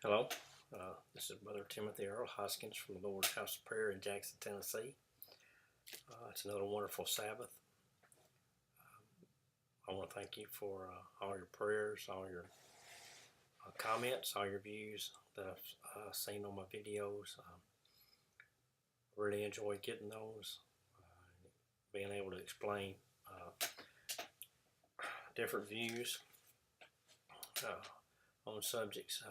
Hello, this is Brother Timothy Earl Hoskins from the Lord's House of Prayer in Jackson, Tennessee. It's another wonderful Sabbath. I want to thank you for all your prayers, all your comments, all your views that I've seen on my videos. Really enjoy getting those, being able to explain different views on subjects.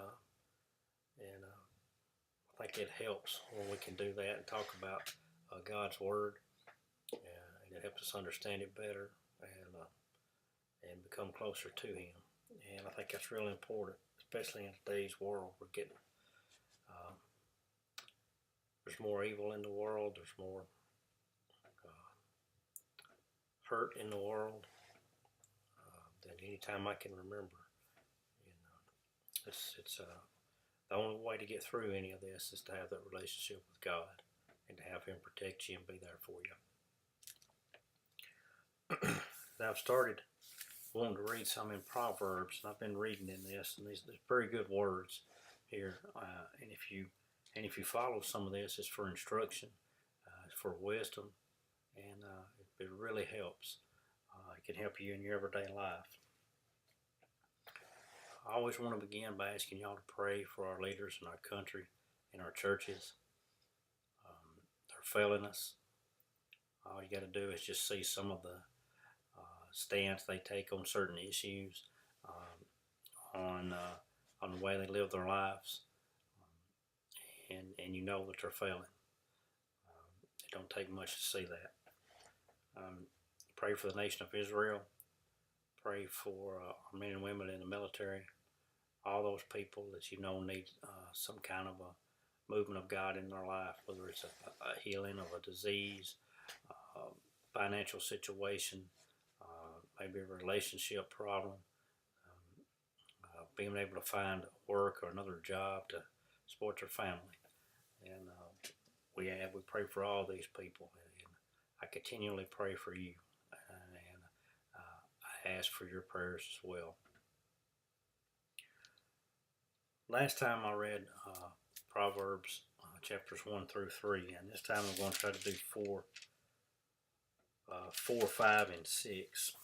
And I think it helps when we can do that and talk about God's Word, and it helps us understand it better and become closer to Him. And I think that's really important, especially in today's world. We're getting there's more evil in the world. There's more hurt in the world than any time I can remember. And it's the only way to get through any of this is to have that relationship with God and to have Him protect you and be there for you. Now I've started wanting to read some in Proverbs, and I've been reading in this, and these very good words here. And if you follow some of this, it's for instruction, it's for wisdom, and it really helps. It can help you in your everyday life. I always want to begin by asking y'all to pray for our leaders in our country, in our churches. They're failing us. All you got to do is just see some of the stance they take on certain issues, on the way they live their lives, and you know that they're failing. It don't take much to see that. Pray for the nation of Israel. Pray for our men and women in the military, all those people that you know need some kind of a movement of God in their life, whether it's a healing of a disease, financial situation, maybe a relationship problem, being able to find work or another job to support their family. And we pray for all these people, and I continually pray for you. I ask for your prayers as well. Last time I read Proverbs chapters 1 through 3, and this time I'm going to try to do 4, 5, and 6.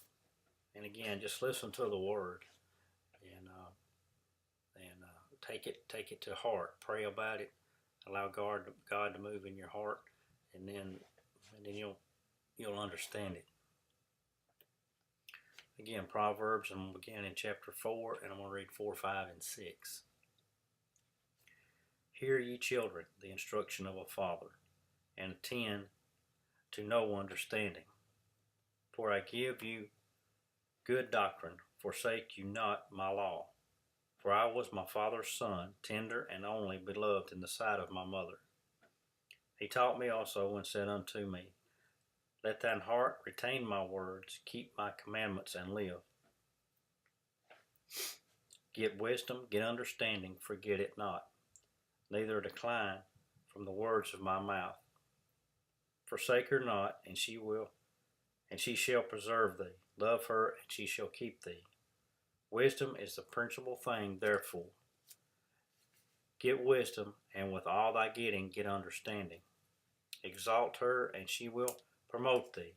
And again, just listen to the Word and take it to heart. Pray about it. Allow God to move in your heart, and then you'll understand it. Again, Proverbs, and I'm going to begin in chapter 4, and I'm going to read 4, 5, and 6. Hear ye children the instruction of a father, and attend to no understanding. For I give you good doctrine, forsake you not my law. For I was my father's son, tender and only beloved in the sight of my mother. He taught me also and said unto me, Let thine heart retain my words, keep my commandments, and live. Get wisdom, get understanding, forget it not, neither decline from the words of my mouth. Forsake her not, and she shall preserve thee. Love her, and she shall keep thee. Wisdom is the principal thing, therefore. Get wisdom, and with all thy getting, get understanding. Exalt her, and she will promote thee.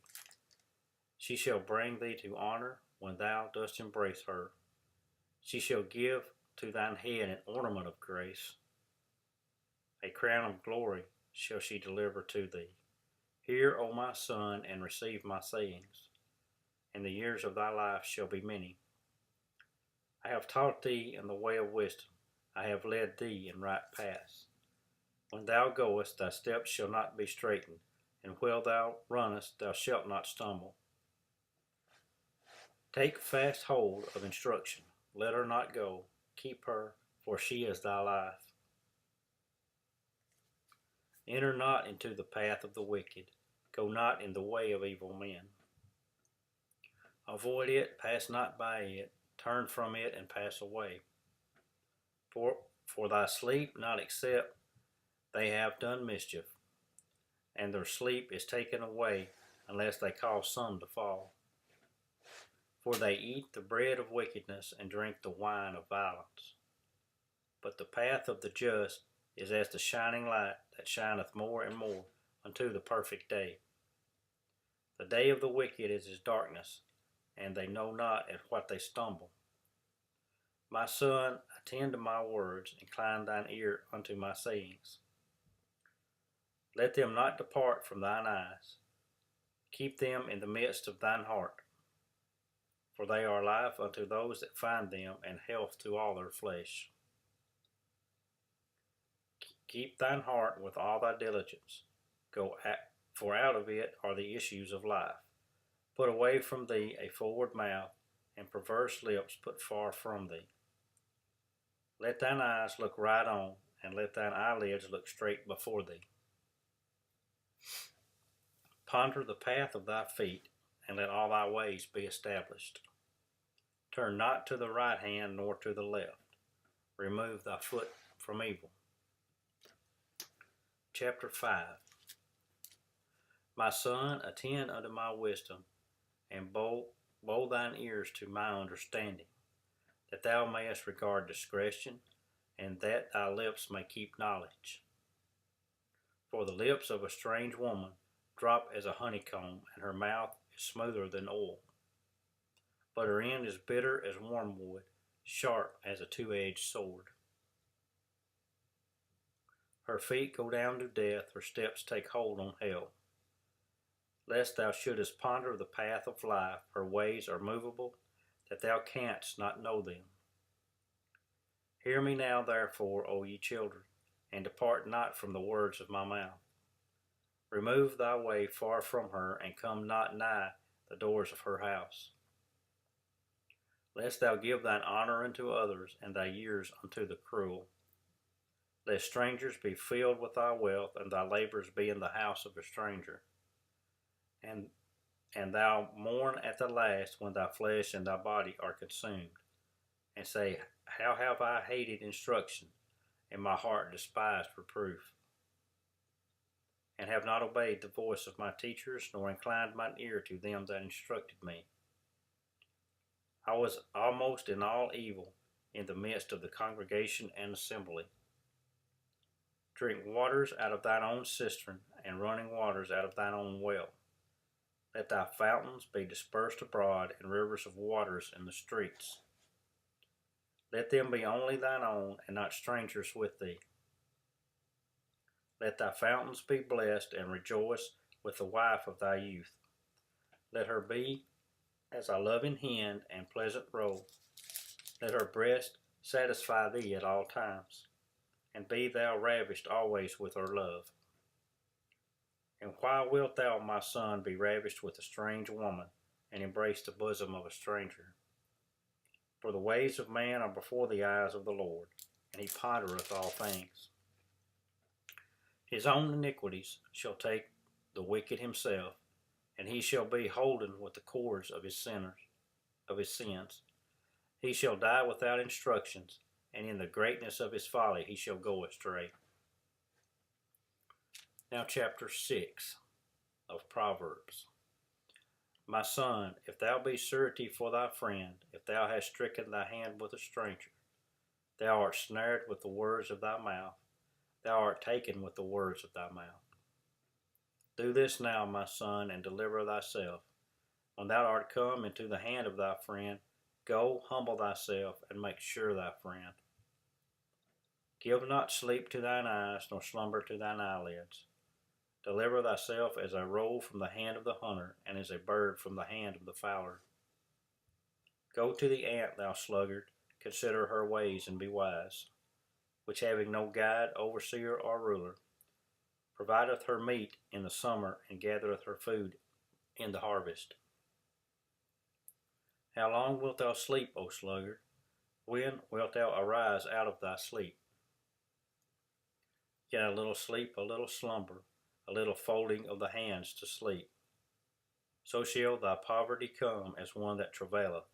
She shall bring thee to honor when thou dost embrace her. She shall give to thine head an ornament of grace. A crown of glory shall she deliver to thee. Hear, O my son, and receive my sayings, and the years of thy life shall be many. I have taught thee in the way of wisdom. I have led thee in right paths. When thou goest, thy steps shall not be straitened, and while thou runnest, thou shalt not stumble. Take fast hold of instruction. Let her not go. Keep her, for she is thy life. Enter not into the path of the wicked. Go not in the way of evil men. Avoid it, pass not by it. Turn from it and pass away. For thy sleep not except they have done mischief, and their sleep is taken away unless they cause some to fall. For they eat the bread of wickedness and drink the wine of violence. But the path of the just is as the shining light that shineth more and more unto the perfect day. The day of the wicked is as darkness, and they know not at what they stumble. My son, attend to my words, incline thine ear unto my sayings. Let them not depart from thine eyes. Keep them in the midst of thine heart. For they are life unto those that find them, and health to all their flesh. Keep thine heart with all thy diligence, for out of it are the issues of life. Put away from thee a forward mouth, and perverse lips put far from thee. Let thine eyes look right on, and let thine eyelids look straight before thee. Ponder the path of thy feet, and let all thy ways be established. Turn not to the right hand nor to the left. Remove thy foot from evil. Chapter 5. My son, attend unto my wisdom, and bow thine ears to my understanding, that thou mayest regard discretion, and that thy lips may keep knowledge. For the lips of a strange woman drop as a honeycomb, and her mouth is smoother than oil. But her end is bitter as wormwood, sharp as a two-edged sword. Her feet go down to death, her steps take hold on hell. Lest thou shouldest ponder the path of life, her ways are movable, that thou canst not know them. Hear me now, therefore, O ye children, and depart not from the words of my mouth. Remove thy way far from her, and come not nigh the doors of her house. Lest thou give thine honor unto others, and thy years unto the cruel. Lest strangers be filled with thy wealth, and thy labors be in the house of a stranger. And thou mourn at the last, when thy flesh and thy body are consumed, and say, How have I hated instruction, and my heart despised reproof? And have not obeyed the voice of my teachers, nor inclined mine ear to them that instructed me. I was almost in all evil in the midst of the congregation and assembly. Drink waters out of thine own cistern, and running waters out of thine own well. Let thy fountains be dispersed abroad, and rivers of waters in the streets. Let them be only thine own, and not strangers with thee. Let thy fountains be blessed, and rejoice with the wife of thy youth. Let her be as a loving hen and pleasant roe. Let her breast satisfy thee at all times, and be thou ravished always with her love. And why wilt thou, my son, be ravished with a strange woman, and embrace the bosom of a stranger? For the ways of man are before the eyes of the Lord, and he pondereth all things. His own iniquities shall take the wicked himself, and he shall be holden with the cords of his sins. He shall die without instructions, and in the greatness of his folly he shall go astray. Now chapter 6 of Proverbs. My son, if thou be surety for thy friend, if thou hast stricken thy hand with a stranger, thou art snared with the words of thy mouth, thou art taken with the words of thy mouth. Do this now, my son, and deliver thyself. When thou art come into the hand of thy friend, go, humble thyself, and make sure thy friend. Give not sleep to thine eyes, nor slumber to thine eyelids. Deliver thyself as a roe from the hand of the hunter, and as a bird from the hand of the fowler. Go to the ant, thou sluggard, consider her ways, and be wise, which having no guide, overseer, or ruler, provideth her meat in the summer, and gathereth her food in the harvest. How long wilt thou sleep, O sluggard? When wilt thou arise out of thy sleep? Yet a little sleep, a little slumber, a little folding of the hands to sleep. So shall thy poverty come as one that travaileth,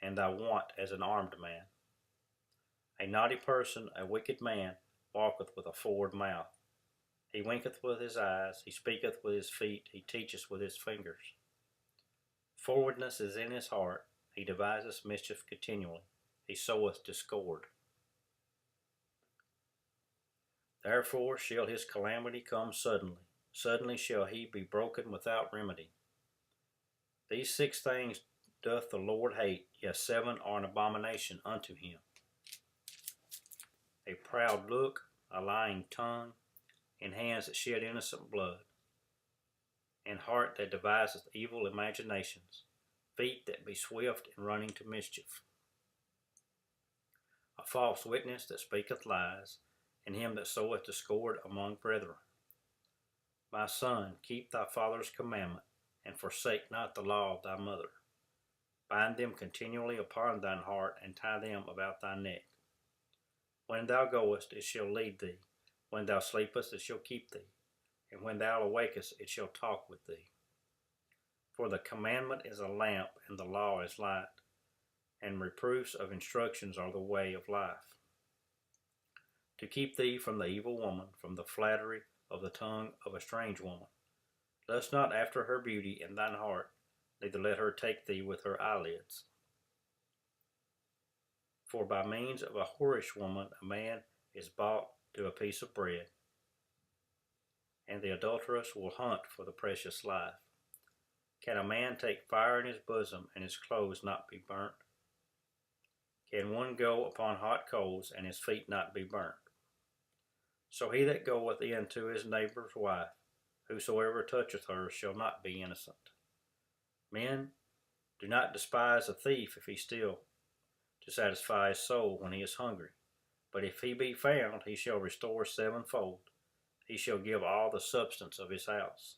and thy want as an armed man. A naughty person, a wicked man, walketh with a forward mouth. He winketh with his eyes, he speaketh with his feet, he teacheth with his fingers. Forwardness is in his heart, he deviseth mischief continually, he soweth discord. Therefore shall his calamity come suddenly. Suddenly shall he be broken without remedy. These 6 things doth the Lord hate, yes, 7 are an abomination unto him: a proud look, a lying tongue, and hands that shed innocent blood, and heart that deviseth evil imaginations, feet that be swift in running to mischief, a false witness that speaketh lies, and him that soweth discord among brethren. My son, keep thy father's commandment, and forsake not the law of thy mother. Bind them continually upon thine heart, and tie them about thy neck. When thou goest, it shall lead thee. When thou sleepest, it shall keep thee. And when thou awakest, it shall talk with thee. For the commandment is a lamp, and the law is light, and reproofs of instructions are the way of life. To keep thee from the evil woman, from the flattery of the tongue of a strange woman. Lust not after her beauty in thine heart, neither let her take thee with her eyelids. For by means of a whorish woman a man is bought to a piece of bread, and the adulteress will hunt for the precious life. Can a man take fire in his bosom, and his clothes not be burnt? Can one go upon hot coals, and his feet not be burnt? So he that goeth in to his neighbour's wife, whosoever toucheth her, shall not be innocent. Men, do not despise a thief if he steal, to satisfy his soul when he is hungry. But if he be found, he shall restore 7-fold. He shall give all the substance of his house.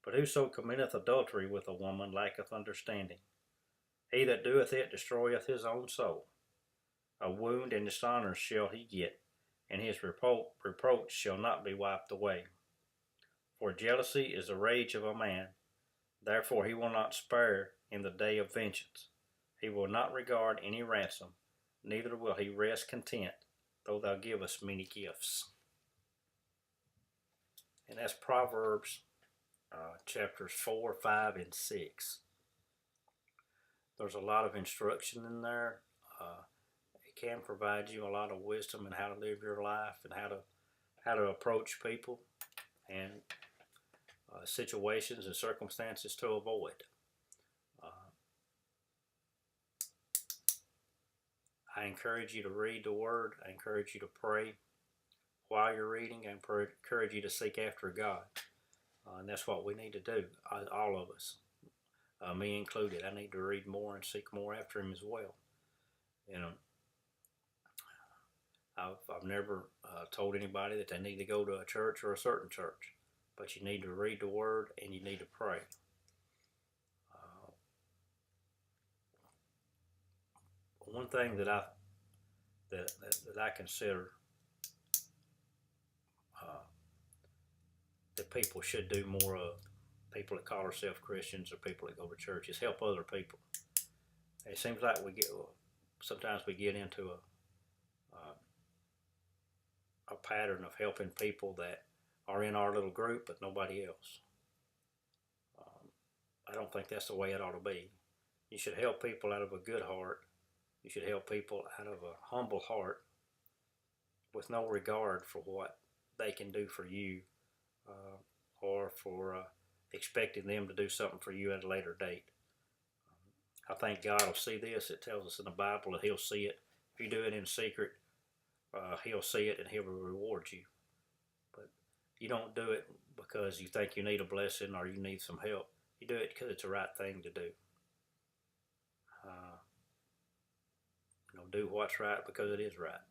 But whoso committeth adultery with a woman lacketh understanding. He that doeth it destroyeth his own soul. A wound and dishonour shall he get, and his reproach shall not be wiped away. For jealousy is the rage of a man, therefore he will not spare in the day of vengeance. He will not regard any ransom, neither will he rest content, though thou givest many gifts. And that's Proverbs chapters 4, 5, and 6. There's a lot of instruction in there. It can provide you a lot of wisdom in how to live your life and how to approach people and situations and circumstances to avoid. I encourage you to read the Word. I encourage you to pray while you're reading. I encourage you to seek after God. And that's what we need to do, all of us, me included. I need to read more and seek more after Him as well. You know, I've never told anybody that they need to go to a church or a certain church, but you need to read the Word and you need to pray. One thing that I consider that people should do more of, people that call themselves Christians or people that go to church, is help other people. It seems like sometimes we get into a pattern of helping people that are in our little group but nobody else. I don't think that's the way it ought to be. You should help people out of a good heart. You should help people out of a humble heart with no regard for what they can do for you or for expecting them to do something for you at a later date. I think God will see this. It tells us in the Bible that He'll see it. If you do it in secret, He'll see it and He'll reward you. But you don't do it because you think you need a blessing or you need some help. You do it because it's the right thing to do. Do what's right because it is right.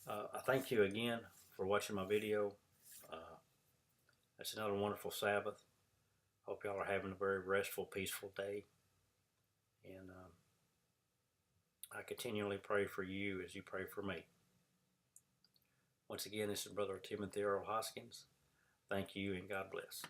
I thank you again for watching my video. It's another wonderful Sabbath. Hope y'all are having a very restful, peaceful day. And I continually pray for you as you pray for me. Once again, this is Brother Timothy Earl Hoskins. Thank you and God bless.